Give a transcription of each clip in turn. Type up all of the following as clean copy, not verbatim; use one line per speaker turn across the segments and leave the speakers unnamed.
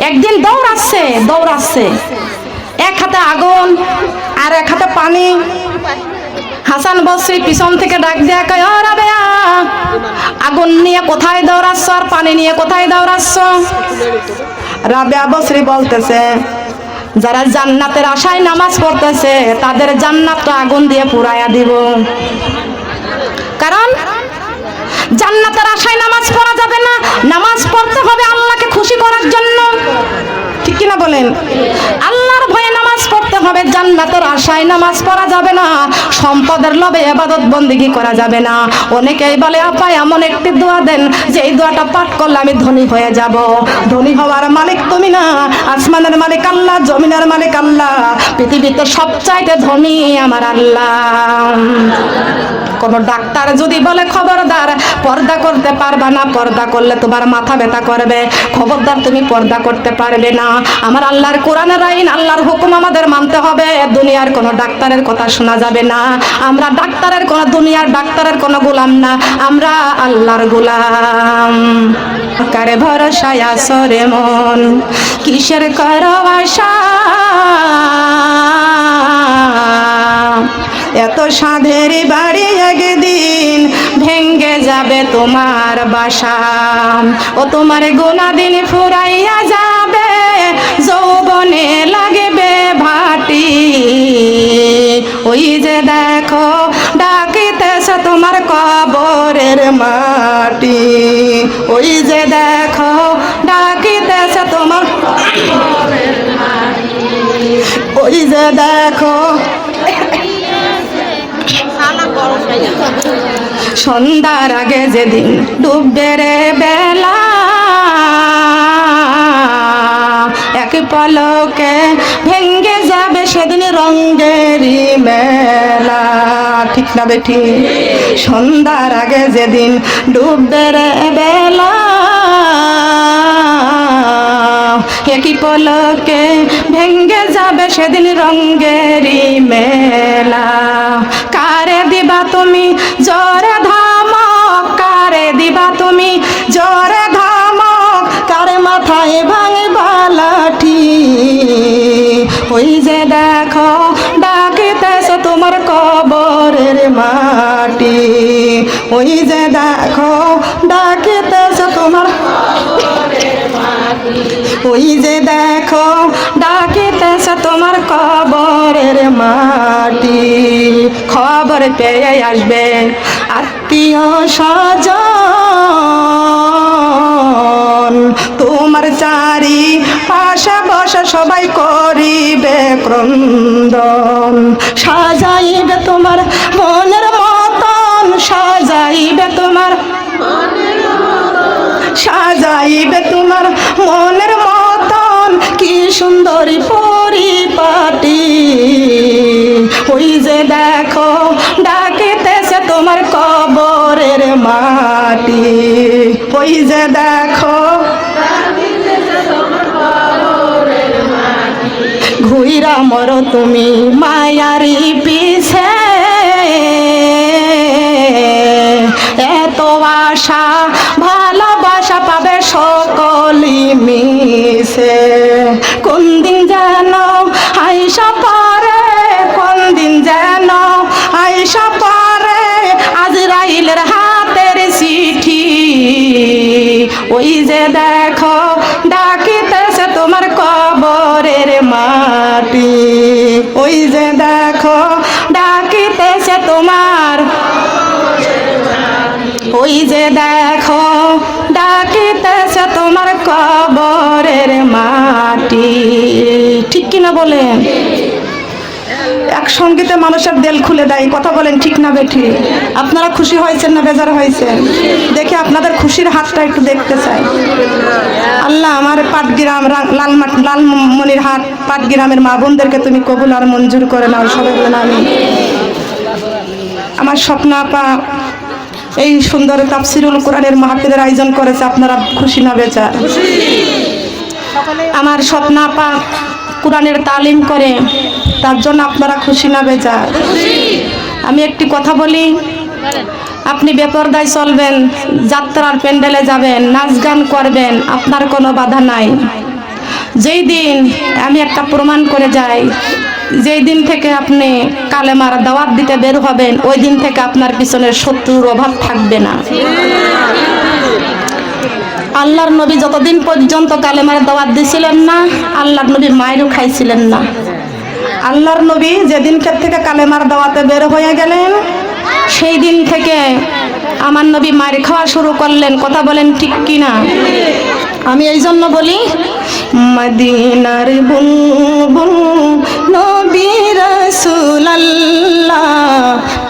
একদিন দৌড়াচ্ছে, এক হাতে আগুন আর এক হাতে পানি। হাসান বসরি পিছন থেকে ডাক দেয়া কয়, ও রাবেয়া, আগুন নিয়ে কোথায় দৌড়াচ্ছ আর পানি নিয়ে কোথায় দৌড়াচ্ছ? রাবেয়া বসরি বলতেছে, যারা জান্নাতের আশায় নামাজ পড়তেছে তাদের জান্নাতটা আগুন দিয়ে পুরাইয়া দিব। কারণ জান্নাতের আশায় নামাজ পড়া যাবে না, নামাজ পড়তে হবে আল্লাহকে খুশি করার জন্য। ঠিক কিনা বলেন? আল্লাহর ভয়ে নামাজ পড়তে হবে, জান্নাতের আশায় নামাজ পড়া যাবে না, সম্পদের লোভে ইবাদত বন্দেগী করা যাবে না। অনেকেই বলে, আপা এমন একটি দোয়া দেন যে এই দোয়াটা পাঠ করলে আমি ধনী হয়ে যাব। ধনী হওয়ার মালিক তুমি না, আসমানের মালিক আল্লাহ, জমিনের মালিক আল্লাহ, পৃথিবীতে সবচাইতে ধনী আমার আল্লাহ। কোন ডাক্তার যদি বলে খবরদার পর্দা করতে পারবা না, পর্দা করলে তোমার মাথা ব্যথা করবে, খবরদার তুমি পর্দা করতে পারবে না। আমার আল্লাহর কোরআনের আইন, আল্লাহর হুকুম আমাদের মানতে হবে। দুনিয়ার কোনো ডাক্তারের কথা শোনা যাবে না। আমরা ডাক্তারের কোনো, দুনিয়ার ডাক্তারের কোনো গোলাম না, আমরা আল্লাহর গোলাম। কারে ভরসায় আসরে মন, কিসের করো আশা, এত সাধের বাড়ি একদিন ভেঙ্গে যাবে তোমার বাসা। ও তোমার গোনা দিন ফুরাইয়া যাবে, যৌবনে লাগবে ভাটি। ওই যে দেখো ডাকিতেছে তোমার কবরের মাটি, ওই যে দেখো ডাকিতেছে তোমার, ওই যে দেখো সন্ধ্যার আগে যেদিন ডুববে রে বেলা, এক পলকে ভেঙ্গে যাবে সেদিন রঙেরই মেলা। ঠিক না বেঠি? সন্ধ্যার আগে যেদিন ডুববে রে বেলা, একই পলকে ভেঙ্গে যাবে সেদিন রঙেরই মেলা। কারে দিবা তুমি জোরে ধমক, কারে দিবা তুমি জোরে ধমক, কারে মাথায় ভাঙবা লাঠি। ওই যে দেখো ডাকিতেছে তোমার কবরের মাটি, ওই যে দেখো ডাকিতেছে তোমার, ওই যে দেখো ডাকিতেছে তোমার কবরের মাটি। খবর পেয়ে আসবে আত্মীয় স্বজন, তোমার চারি পাশে বসে সবাই করিবে ক্রন্দন। সাজাইবে তোমার মনের মতন, সাজাইবে তোমার, সাজাইবে তোমার মনের মতন, কি সুন্দরী পরিপাটি। ওই যে দেখো ডাকিতেছে তোমার কবরের মাটি, ওই যে দেখো ঘুইরা মরো তুমি মায়ারি পিছে, এত আশা ভালোবাসা পাবে সকলি মিশে। কোন দিন যেন আইসা পারে, কোন দিন যেন আইসা পারে আজরাইলের হাতের চিঠি। ওই যে দেখো ডাকিতেছে তোমার কবরের মাটি, ওই যে দেখো ডাকিতেছে তোমার, ওই যে দেখো ডাকিতেছে তোমার কবরের মাটি। ঠিক কিনা বলেন? এক সঙ্গীতে মানুষের দেল খুলে দেয়। কথা বলেন ঠিক না বেঠি? আপনারা খুশি হয়েছেন না বেজার হয়েছেন? দেখে আপনাদের খুশির হাতটা একটু দেখতে চাই। আল্লাহ আমার পাটগ্রাম লালমনির হাট পাটগ্রামের মা বোনদেরকে তুমি কবুল আর মঞ্জুর করে নাও। সবাই বলেন আমিন। আমার স্বপ্ন আপা এই সুন্দর তাফসিরুল কোরআনের মাহফিলের আয়োজন করেছে, আপনারা খুশি না বেজার? আমার স্বপ্ন আপা কোরআনের তালিম করে, তার জন্য আপনারা খুশি না বেজার? আমি একটি কথা বলি, আপনি বেপরদায় চলবেন, যাত্রার প্যান্ডেলে যাবেন, নাচ গান করবেন, আপনার কোনো বাধা নাই। যেই দিন আমি একটা প্রমাণ করে যাই, যেই দিন থেকে আপনি কালেমার দাওয়াত দিতে বের হবেন, ওই দিন থেকে আপনার পিছনে শত্রুর অভাব থাকবে না। আল্লাহর নবী যতদিন পর্যন্ত কালেমার দাওয়াত দিছিলেন না, আল্লাহর নবী মায়েরও খাইছিলেন না। আল্লাহর নবী যেদিন থেকে কালেমার দাওয়াতে বের হয়ে গেলেন, সেই দিন থেকে আমার নবী মায়ের খাওয়া শুরু করলেন। কথা বলেন ঠিক কিনা? আমি এই জন্য বলি, মদিনার বুলবুল নবী রাসূলুল্লাহ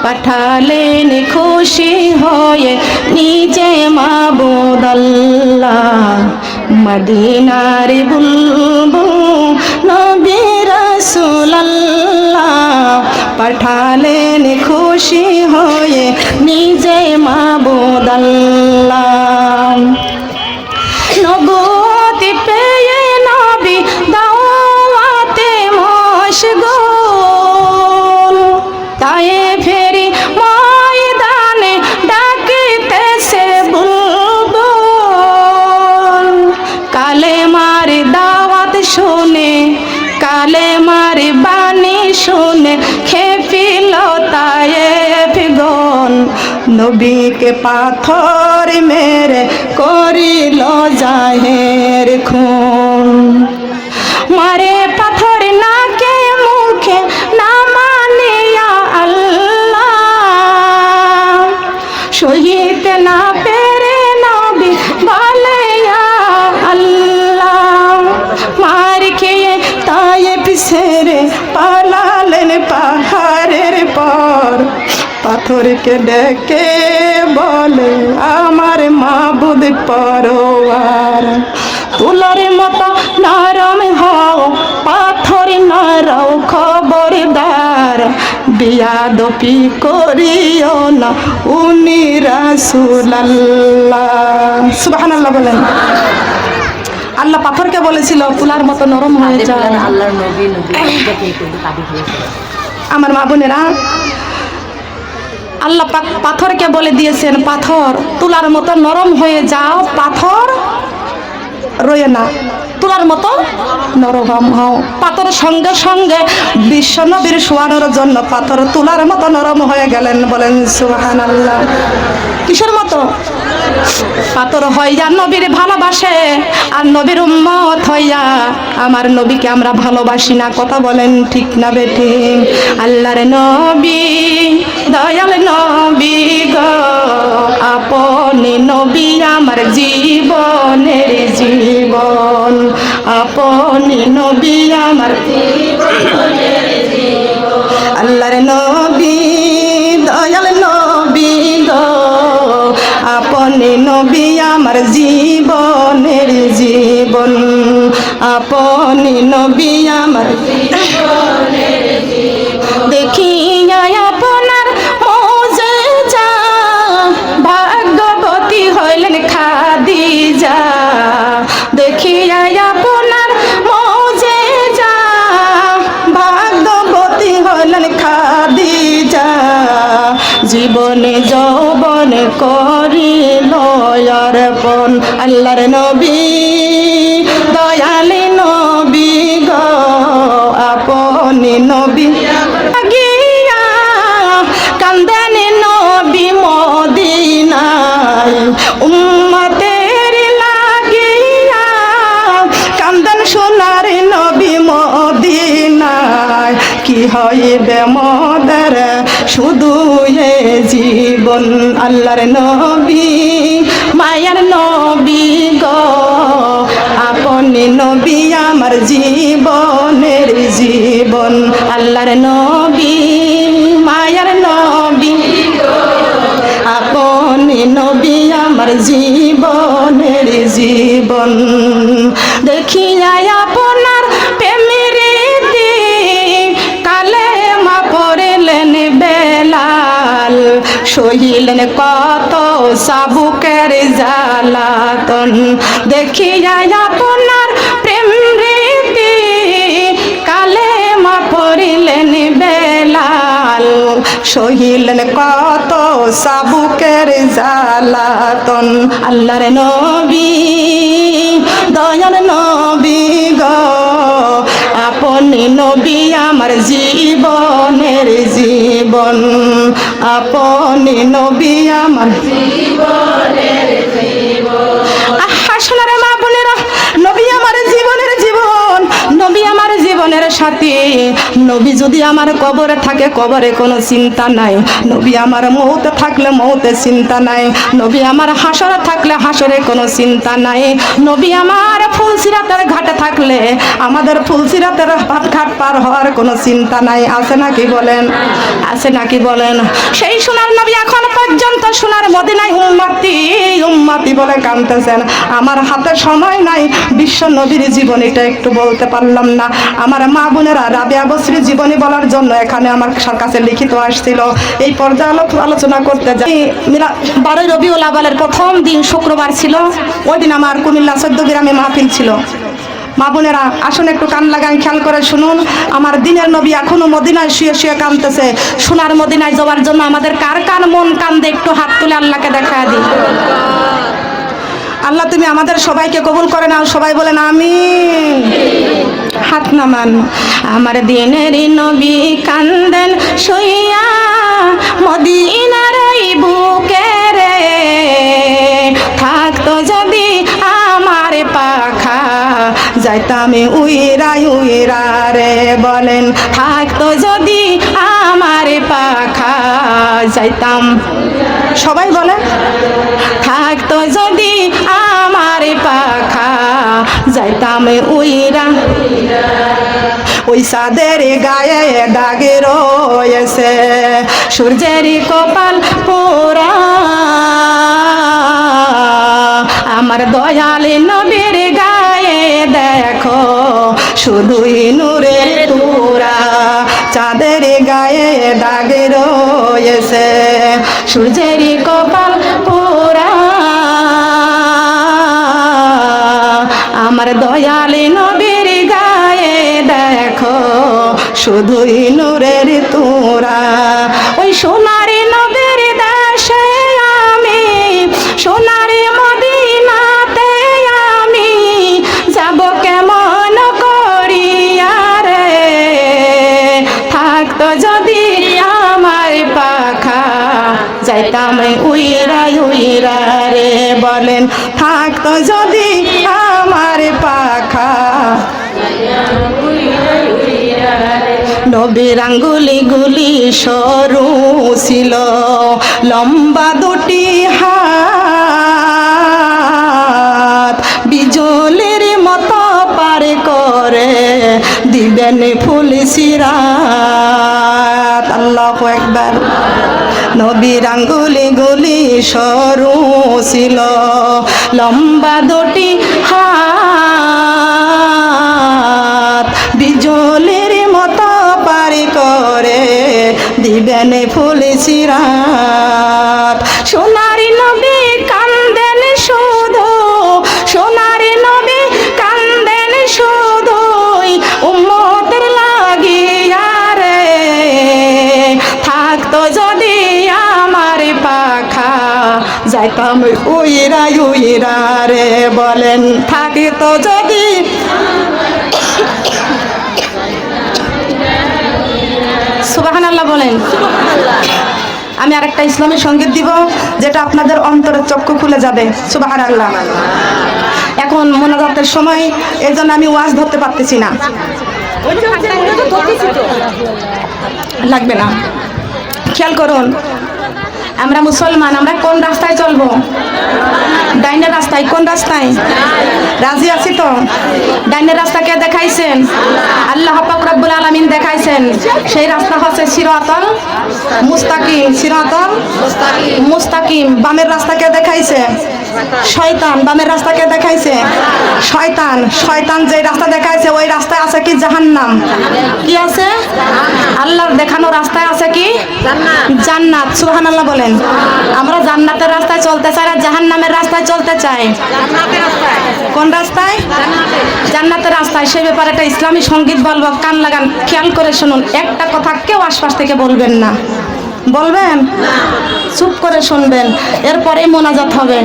পাঠালেন খুশি হয়ে নিজে মাবুদ আল্লাহ। মদিনার বুলবুল নবী রাসূলুল্লাহ পাঠালেন খুশি হয়ে নিজে মাবুদ আল্লাহ। নবুয়ত পেয়ে নবী দাওয়াতে মশগুল, তায়েফের ময়দানে ডাকিতেছে বুলবুল। কালেমার দাওয়াত শুনে, কালেমার বাণী শুনে খেপিল তায়েফগণ। নবীকে পাথর মেরে করিল জাহের খুন। মারে পাথর নাকে মুখে না মানিয়া আল্লাহ, সহিতে না পেরে নবী বলে ইয়া আল্লাহ। মার খেয়ে তায়েফ ছেড়ে পালালেন পাহাড়ের পর। পাথরকে ডেকে বলে আমার মাবুদ পরওয়ার। তুলার মতো নরম হও, পাথর নরও খবরদার। বিয়াদপি করিও না, উনি রাসূলুল্লাহ। সুবহানাল্লাহ বলেন। আল্লাহ পাথরকে বলেছিল তুলার মতো নরম হয়ে যাও।
আল্লাহর নবী
আমার মা বোনেরা, আল্লাহ পাক পাথরকে বলে দিয়েছেন পাথর তুলার মতো নরম হয়ে যাও, পাথর রয়ে না, তুলার মতো নরম হও। পাথর সঙ্গে সঙ্গে বিশ্ব নবীর শোয়ানোর জন্য পাথর তুলার মতো নরম হয়ে গেলেন। বলেন সুবহানাল্লাহ। কিসের মতো? পাথর হইয়া নবীর ভালোবাসে, আর নবীর উম্মত হইয়া আমার নবীকে আমরা ভালোবাসি না। কথা বলেন ঠিক না বেঠিক? আল্লাহর নবী দয়াল নবী গো, আপনি নবী আমার জীবনের জীবন। আপনি নবী আমার জীবনের জীবন। আল্লাহর নবী দয়াল নবী গো, আপনি নবী আমার জীবনের জীবন। আপনি নবী আমার জীবনের জীবন। দেখিয়া আপনার মুজিজা ভাগ্যবতী হইলেন খাদিজা। দেখিয়া আপনার মুজিজা ভাগ্যবতী হইলেন খাদিজা। জীবনে যৌবন করিল অর্পণ। আল্লাহর নবী দয়াল নবী গো, আপনি নবী গিয়া কান্দেন নবী মদিনায়। উম্মতের লাগিয়া কান্দেন সোনার নবী মদিনায়। কি হইবে মোদের শুধু এ জীবন। আল্লাহর নবী মায়ার নবী গো, আপনি নবী আমার জীবনের জীবন। আল্লাহর নবী মায়ার নবী গো, আপনি নবী আমার জীবনের জীবন। দেখিয়া আপনার প্রেমের কালেমা পড়লেন বেলাল। সহিলেন কত সাবুকের জ্বালাতন। দেখিয়া আপনার প্রেম রীতি কালেমা পড়লেন বেলাল। সহিলেন কত সাবুকের জ্বালাতন। আল্লাহর নবী দয়াল নবী গো, নবী আমার জীবনের জীবন, আপনি নবী আমার জীবনের জীবন। সোনার মা বোনেরা, নবী আমার জীবনের জীবন, নবী আমার জীবনের সাথী। নবী যদি আমার কবরে থাকে, কবরে কোনো চিন্তা নাই। নবী আমার মৌতে থাকলে মৌতে চিন্তা নাই। নবী আমার হাসরে থাকলে হাসরে কোনো চিন্তা নাই। নবী আমার ফুলসিরাতের ঘাটে থাকলে আমাদের ফুলসিরাতের ঘাট পার হওয়ার কোনো চিন্তা নাই। আছে নাকি বলেন? আছে নাকি বলেন? সেই সোনার নবী এখন পর্যন্ত সোনার মদিনায় উম্মতি উম্মতি বলে কাঁদতেছেন। আমার হাতে সময় নাই বিশ্ব নবীর জীবনীটা একটু বলতে পারলাম না। আমার মা বোনেরা রাবিয়া বসরির জীবনী বলার জন্য এখানে আমার কাছে লিখিত আসছিল। এই পর্যায়ে আলোচনা করতে যাই। 12 রবিউল আউয়ালের প্রথম দিন শুক্রবার ছিল। ওই দিন আমার কুমিল্লা 14 গ্রামে মাহফিল ছিল। মা বোনেরা আসুন একটু কান লাগান, খেয়াল করে শুনুন। আমার দিনের নবী এখনো মদিনায় শুয়ে শুয়ে কাঁদতেছে। সোনার মদিনায় যাওয়ার জন্য আমাদের কার কার মন কান্দে একটু হাত তুলে আল্লাহকে দেখা দিই। আল্লাহ তুমি আমাদের সবাইকে কবুল করে নাও। সবাই বলেন আমিন। হাত নামান। আমার দিনের নবী কান্দেন শুইয়া মদিনার এই বুকে রে, থাকতো যদি আমার পাখা যাইতাম উইরা উইরা রে। বলেন থাকতো যদি আমার পাখা যাইতাম। সবাই বলে থাকতো যদি আমার পাখা যাইতাম উইরা। ওই সাদের গায়ে দাগে রয়েছে সূর্যের কপাল পোড়া, আমার দয়াল নবীর গায়ে দেখো শুধুই নূরের তোরা। চাঁদের গায়ে দাগে রয়েছে সূর্যের কপাল পোড়া, আমার দয়াল নবীর গায়ে দেখো শুধুই নূরের তোরা। ওই সোনার নবীর দেশে আমি, সোনার মদিনাতে আমি যাব কেমন করিয়া রে, থাকতো যদি আমার পাখা যাইতাম উইরা উইরা রে। বলেন থাকতো যদি আমার পাখা। নবীর আঙ্গুলি গুলি সরু ছিল, লম্বা দুটি হাত বিজলির মতো পার করে দিবেন ফুল সিরাত। আল্লাহু আকবার। নবীর আঙ্গুলি গুলি সরু ছিল, লম্বা দুটি হাত বিজলির মতো পারি করে দিবেন ফুল সিরাত। সোনার নবী কান্দেন শুধু, সোনার নবী কান্দেন শুধুই উম্মতের লাগিয়া রে, থাকতো যদি আমার পাখা যাইতাম উইরা উইরা রে। বলেন থাকিতো যদি। সুবহানাল্লাহ বলেন। আমি আরেকটা ইসলামী সঙ্গীত দিব যেটা আপনাদের অন্তরের চক্ষু খুলে যাবে। সুবহানাল্লাহ। এখন মোনাজাতের সময়, এই জন্য আমি ওয়াজ ধরতে পারতেছি না। লাগবে না, খেয়াল করুন। আমরা মুসলমান, আমরা কোন রাস্তায় চলবো? ডাইনের রাস্তায়। কোন রাস্তায়? রাজি আছি তো? ডাইনের রাস্তাকে দেখাইছেন আল্লাহ পাক রব্বুল আলামিন দেখাইছেন। সেই রাস্তা হচ্ছে সিরাতাল মুস্তাকিম। সিরাতাল মুস্তাকিম। বামের রাস্তাকে দেখাইছে শয়তান। বামের রাস্তাকে দেখাইছে শয়তান। শয়তান যে রাস্তা দেখাইছে ওই রাস্তায় আছে কি? জাহান্নাম। কি আছে? আল্লাহর দেখানো রাস্তায় আছে কি? জান্নাত। সুবহানাল্লাহ বলেন। আমরা জান্নাতের রাস্তায় চলতে চাই না জাহান্নামের রাস্তায় চলতে চাই? কোন রাস্তায়? জান্নাতের রাস্তায়। সেই ব্যাপারে একটা ইসলামী সঙ্গীত বলবো, কান লাগান, খেয়াল করে শুনুন। একটা কথা কেউ আশপাশ থেকে বলবেন না। বলবেন? চুপ করে শুনবেন, এরপরে মোনাজাত হবে।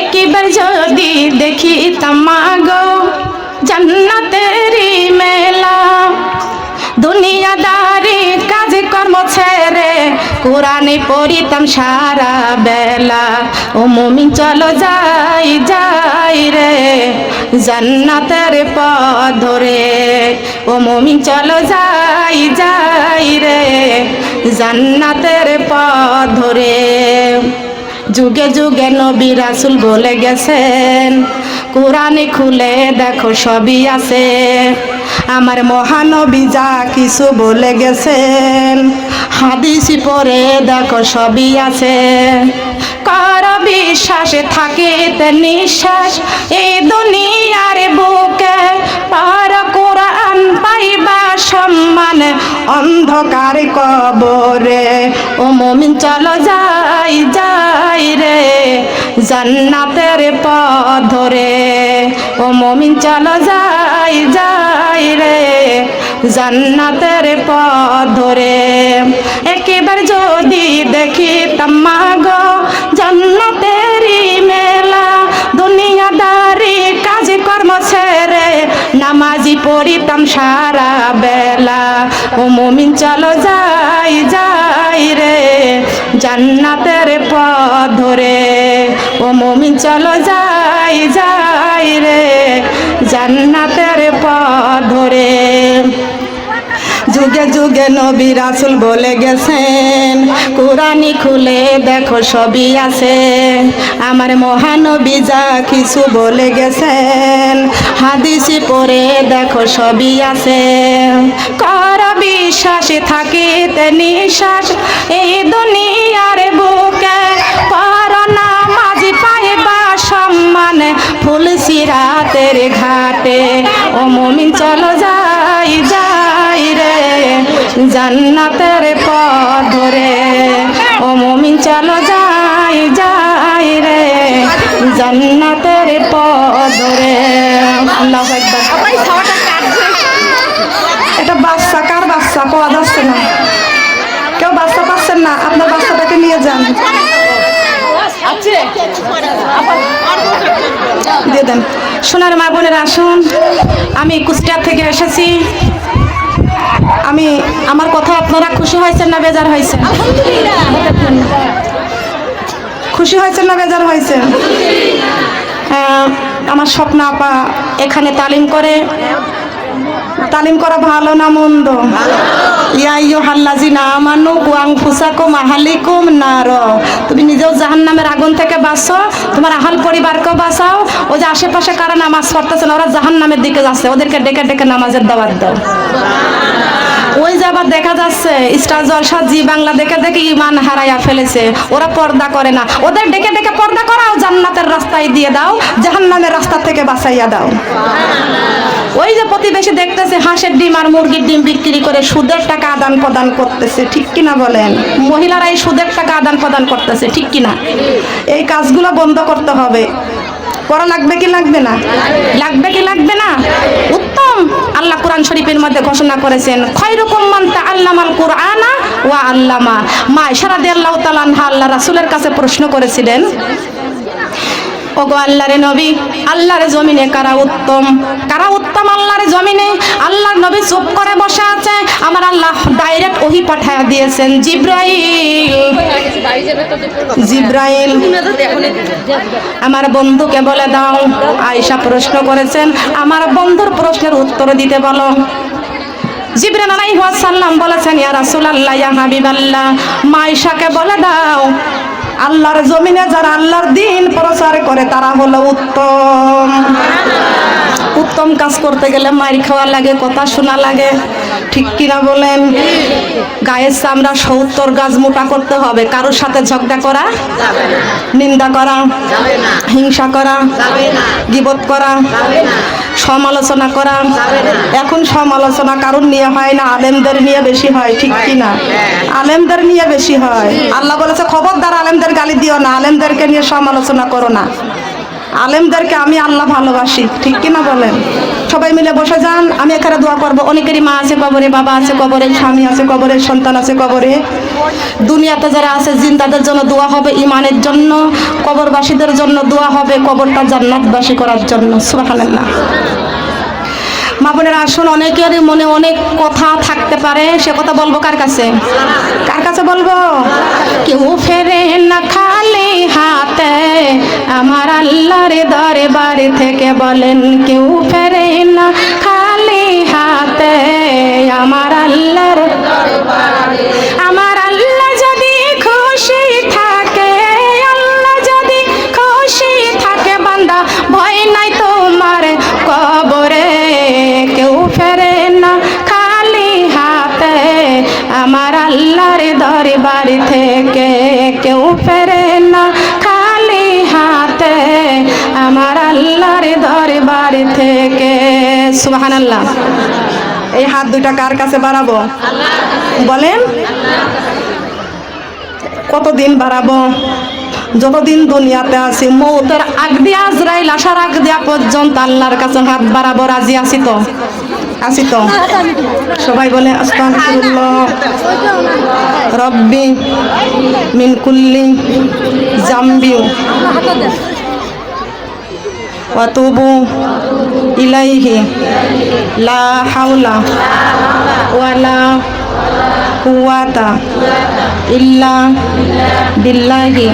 একবার যদি দেখিতাম মাগো জান্নাতেরই মেলা, দুনিয়াদারি কাজ কর্ম ছেড়ে কোরআনে পড়িতাম সারা বেলা। ও মুমিন চলো যাই যাই রে জান্নাতের পথ ধরে। ও মুমিন চলো যাই যাই রে জান্নাতের পথ ধরে। যুগে যুগে নবী রাসূল বলে গেছেন, কোরআনে খুলে দেখো সবই আছে। আমার মহানবী যা কিছু বলে গেছেন, হাদিসে পড়ে দেখো সবই আছে। কর বিশ্বাসে থাকিতে নিঃশ্বাস এই দুনিয়ার বুকে, পার কোরআন পাইবা সম্মান অন্ধকার কবরে। ও মুমিন চলো যাই যাই রে জান্নাতের পথ ধরে। ও মুমিন চলো যাই যাই রে জান্নাতের পথ ধরে। একবার যদি দেখিতাম মাগো জান্নাতেরই মেলা, দুনিয়াদারি কাজ কর্ম ছেড়ে নামাজি পড়িতাম সারা বেলা। ও মুমিন চলো যাই যাই রে জান্নাতের পথ ধরে। ও মুমিন চলো যাই যাই রে জান্নাতের পথ ধরে। যুগে যুগে নবী রাসূল বলে গেছেন, কোরআনি খুলে দেখো সবই আছে। আমার মহানবী যা কিছু বলে গেছেন, হাদিসে পড়ে দেখো সবই আছে। কর বিশ্বাসে থাকিতে নিঃশ্বাস এই দুনিয়ার বুকে, পর নামাজ পাইবা সম্মান ফুল সিরাতের ঘাটে। ও মুমিন চলো যাই যাই রে জান্নাতের পথ ধরে। ও মুমিন চলো যাই যাই রে জান্নাতের পথ ধরে। আল্লাহু আকবার। এটা বাচ্চা, কার বাচ্চা পাওয়া যাচ্ছে না? কেউ বাচ্চা পাচ্ছেন না? আপনার বাচ্চাটাকে নিয়ে যান, দিয়ে দেন। সোনার মা বোনেরা আসুন, আমি কুষ্টিয়া থেকে এসেছি। আমার কথা আপনারা খুশি হয়েছেন না বেজার হয়েছেন? খুশি হয়েছেন না বেজার হয়েছেন? আমার স্বপ্ন আপা এখানে তালিম করে। তালিম করা ভালো না মন্দ? ইয়া আইয়ুহাল্লাযিনা আমানু কু আনফুসাকুম আহলিকুম নার। তুমি নিজেও জাহান্নামের আগুন থেকে বাঁচো, তোমার আহল পরিবারকেও বাঁচাও। ও যে আশেপাশে কারা নামাজ পড়তেছে না, ওরা জাহান্নামের দিকে যাচ্ছে, ওদেরকে ডেকে ডেকে নামাজের দাওয়াত দাও। ওই যে আবার দেখা যাচ্ছে স্টার জলসা জি বাংলা দেখে দেখে ইমান হারাইয়া ফেলেছে, ওরা পর্দা করে না। ওদের ডেকে ডেকে পর্দা করাও, জান্নাতের রাস্তায় দিয়ে দাও, জাহান্নামের রাস্তা থেকে বাঁচাইয়া দাও। ওই যে প্রতিবেশী দেখতেছে হাঁসের ডিম আর মুরগির ডিম বিক্রি করে সুদের টাকা আদান প্রদান করতেছে, ঠিক কিনা বলেন? মহিলারা এই সুদের টাকা আদান প্রদান করতেছে, ঠিক কিনা? এই কাজগুলো বন্ধ করতে হবে। করা লাগবে কি লাগবে না? লাগবে কি লাগবে না? উত্তম। আল্লাহ কোরআন শরীফের মধ্যে ঘোষণা করেছেন, খায়রুকুম মান তাআল্লামাল কুরআনা ওয়া আল্লামা। মা আয়েশা রাদিয়াল্লাহু তাআলা আনহা আল্লাহ রাসূলের কাছে প্রশ্ন করেছিলেন, ওগো আল্লাহর নবী, আল্লাহর জমিনে কারা উত্তম? কারা উত্তম আল্লাহর জমিনে? আল্লাহর নবী চুপ করে বসে আছে, আমার আল্লাহ ডাইরেক্ট ওহী পাঠিয়ে দিয়েছেন, জিব্রাইল আমার বন্ধুকে বলে দাও। আয়েশা প্রশ্ন করেছেন, আমার বন্ধুর প্রশ্নের উত্তর দিতে বলো। জিবরাইল আলাইহিস সালাম বলেছেন, ইয়া রাসূলুল্লাহ, ইয়া হাবিবাল্লাহ, মা আয়েশাকে বলে দাও, আল্লাহর জমিনে যারা আল্লাহর দ্বীন প্রচার করে তারা হলো উত্তম। উত্তম কাজ করতে গেলে মাইর খাওয়া লাগে, কথা শোনা লাগে, ঠিক কিনা বলেন? গায়ের চামড়া 70 গাছ মোটা করতে হবে। কারোর সাথে ঝগড়া করা, নিন্দা করা, হিংসা করা, গীবত করা, সমালোচনা করা। এখন সমালোচনা কারণ নিয়ে হয় না, আলেমদের নিয়ে বেশি হয়, ঠিক কিনা? আলেমদের নিয়ে বেশি হয়। আল্লাহ বলেছে, খবরদার আলেমদের গালি দিও না, আলেমদেরকে নিয়ে সমালোচনা করো না। আলেমদেরকে আমি আল্লাহ ভালোবাসি, ঠিক কিনা বলেন? সবাই মিলে বসে যান, আমি এখানে দোয়া করবো। অনেকেরই মা আছে কবরে, বাবা আছে কবরে, স্বামী আছে কবরে, সন্তান আছে কবরে। দুনিয়াতে যারা আছে জিন্দাদের জন্য দোয়া হবে, ইমানের জন্য। কবরবাসীদের জন্য দোয়া হবে, কবরটা জান্নাতবাসী করার জন্য। সুবহানাল্লাহ। মা বোনেরা আসুন, অনেকেরই মনে অনেক কথা থাকতে পারে, সে কথা বলবো কার কাছে? কার কাছে বলবো? কেউ ফেরে না খালি হাতে আমার আল্লাহর দরবার থেকে, বলেন কেউ ফেরে না খালি হাতে আমার আল্লাহর দরবারে। আমার আল্লাহ যদি খুশি থাকে, আল্লাহ যদি খুশি থাকে, বান্দা ভয় নাই তোমার কবরে। কেউ ফেরে না খালি হাতে আমার আল্লাহর দরবার থেকে, কেউ ফেরে না খালি হাতে আমার আল্লাহর দরবার থেকে। সুবহানাল্লাহ। এই হাত দুটা কার কাছে বাড়াবো বলেন? কতদিন বাড়াবো? যতদিন দুনিয়াতে আছি, মৌতের আগ দিয়া, আজরাইল আসার আগ দিয়া পর্যন্ত আল্লাহর কাছে হাত বাড়াবো। রাজি আছি তো? আছি তো? সবাই বলে আস্তাগফিরুল্লাহ রব্বি মিন কুল্লি জামবি ওয়া তুবু ইলাইহি লা হাওলা ওয়ালা কুওয়াতা ইল্লা বিল্লাহি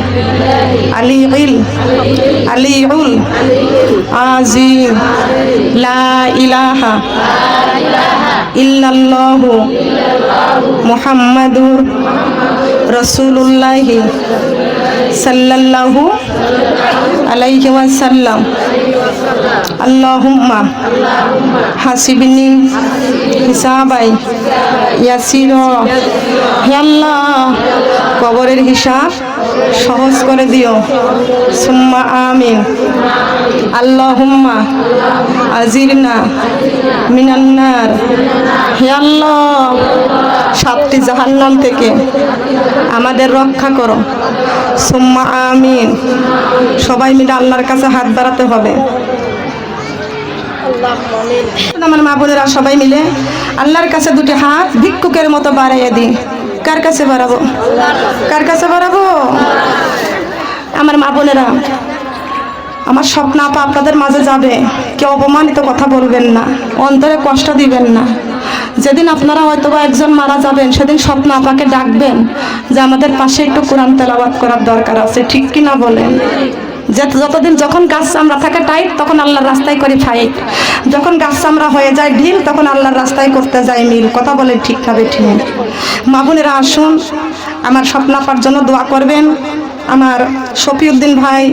আলিউল আযীম। লা ইলাহা ইল্লাল্লাহু মুহাম্মাদুর রাসূলুল্লাহ সাল্লাল্লাহু আলাইহি ওয়াসাল্লাম। আল্লাহুম্মা হাসিবনি হিসাবাই ইয়াসিরা। হে আল্লাহ, কবরের হিসাব সহজ করে দিও। সুম্মা আমিন। আল্লাহুম্মা আজিরনা মিনান নার। হে আল্লাহ, 7টি জাহান্নাম থেকে আমাদের রক্ষা করো। সুম্মা আমিন। সবাই মিলে আল্লাহর কাছে হাত বাড়াতে হবে। আমার মা বোনেরা সবাই মিলে আল্লাহর কাছে দুটি হাত ভিক্ষুকের মতো বাড়াইয়ে দিই। কার কাছে বাড়াবো? কার কাছে বাড়াবো? আমার মা বোনেরা, আমার স্বপ্ন আপা আপনাদের মাঝে যাবে। কেউ অপমানিত কথা বলবেন না, অন্তরে কষ্ট দিবেন না। যেদিন আপনারা হয়তোবা একজন মারা যাবেন, সেদিন স্বপ্ন আপাকে ডাকবেন যে আমাদের পাশে একটু কোরআন তেলাওয়াত করার দরকার আছে। ঠিক কি না বলেন? যতদিন যখন গাছ চামড়া থাকে টাইট, তখন আল্লাহর রাস্তায় করি ফাইট। যখন গাছ চামড়া হয়ে যায় ঢিল, তখন আল্লাহর রাস্তায় করতে যায় মিল। কথা বলেন ঠিক না বেঠিক? মা বোনেরা আসুন, আমার স্বপ্নাপার জন্য দোয়া করবেন। আমার শফিউদ্দিন ভাই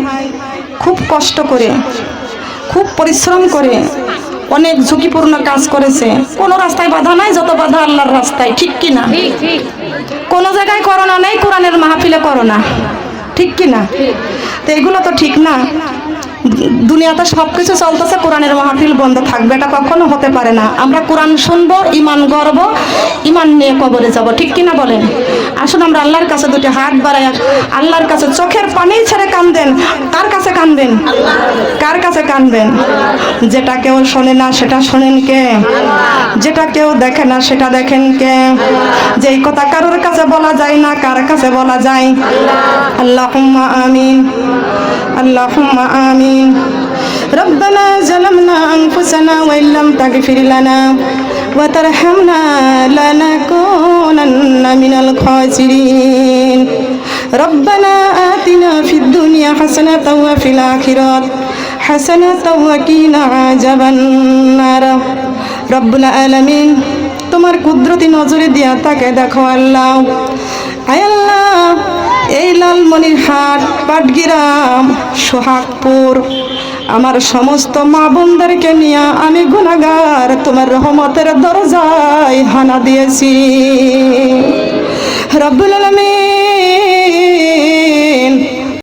খুব কষ্ট করে, খুব পরিশ্রম করে অনেক ঝুঁকিপূর্ণ কাজ করেছে। কোনো রাস্তায় বাধা নাই, যত বাধা আল্লাহর রাস্তায়। ঠিক কি না? কোনো জায়গায় করোনা নেই, কোরআনের মাহফিলে করোনা। ঠিক কি না? তো এগুলো তো ঠিক না। দুনিয়াতে সবকিছু চলতেছে, কোরআনের মাহফিল বন্ধ থাকবে, এটা কখনো হতে পারে না। আমরা কোরআন শুনবো, ইমান গড়ব, ইমান নিয়ে কবরে যাব। ঠিক কিনা বলেন? আসুন আমরা আল্লাহর কাছে দুটি হাত বাড়াই, আল্লাহর কাছে চোখের পানি ছেড়ে কাঁদবেন। কার কাছে কাঁদবেন? কার কাছে কাঁদবেন? যেটা কেউ শোনে না সেটা শোনেন কে? যেটা কেউ দেখে না সেটা দেখেন কে? যেই কথা কারোর কাছে বলা যায় না, কার কাছে বলা যায়? আল্লাহুম্মা আমিন। আল্লাহুম্মা আমিন। ربنا ظلمنا أنفسنا وإن لم تغفر لنا وترحمنا لنكونن من الخاسرين ربنا آتنا في الدنيا حسنة وفي الآخرة حسنة وقنا عذاب النار رب العالمين তোমার কুদরতি নজরে দিয়া তাকে দেখো আল্লাহ। আয় আল্লাহ, এই লালমনিরহাট, পাটগ্রাম, সোহাগপুর আমার সমস্ত মা বোনদেরকে নিয়ে আমি গুনাহগার তোমার রহমতের দরজায় হানা দিয়েছি। রব্বুল আলামিন